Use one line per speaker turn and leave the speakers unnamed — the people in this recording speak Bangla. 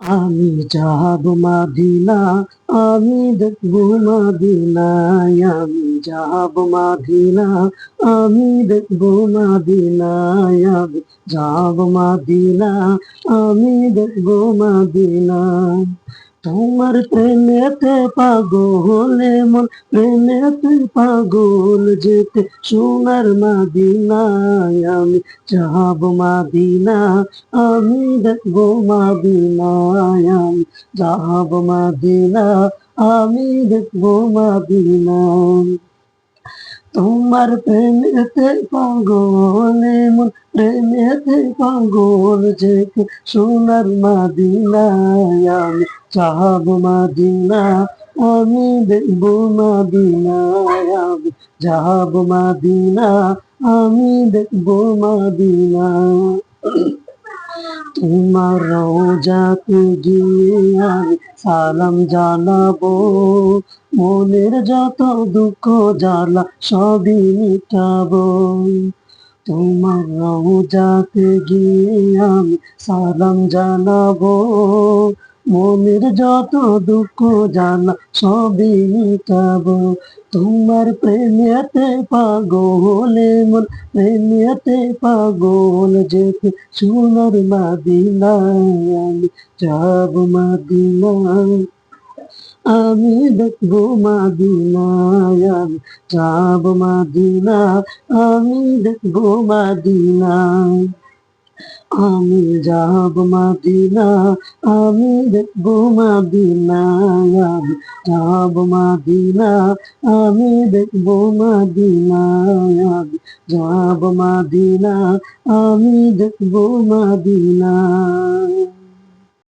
আমি যাব মাদিনা, আমি দেখব মাদিনায়, আমি যাব মাদিনা, আমি দেখব মাদিনায়, আমি যাব মাদিনা, আমি দেখব মাদিনা। তোমার প্রেমেতে পাগল মন, প্রেমেতে পাগল যেতে সোনার মাদিনায়, আমি যাব মাদিনা, আমি দেখবো মাদিনায়, আমি যাব মাদিনা, আমি দেখবো মাদিনা। তোমার প্রেমেতে পাগল মন, প্রেমেতে পাগল যেতে সোনার মাদিনায়, আমি যাব মাদিনা, আমি দেখব মাদিনায়, আমি যাব মাদিনা, আমি দেখব মাদিনা। তোমার রওজাতে গিয়ে আমি সালাম জানাবো, মনের যত দুঃখ জ্বালা সবই মিটাবো। তোমার রওজাতে গিয়ে আমি সালাম জানাবো, মনের যত দুঃখ জ্বালা সবই মিটাবো। তোমার প্রেমেতে পাগল মন, প্রেমেতে পাগল যেতে সোনার মাদিনায়, আমি যাব মাদিনায়, আমি দেখবো মাদিনায়, আমি যাব মাদিনা, আমি দেখবো মাদিনায়। আমি যাব মাদিনা, আমি দেখবো মাদিনায়, আমি যাব মাদিনা, আমি দেখবো মাদিনায়, আমি যাব মাদিনা, আমি দেখবো মাদিনা।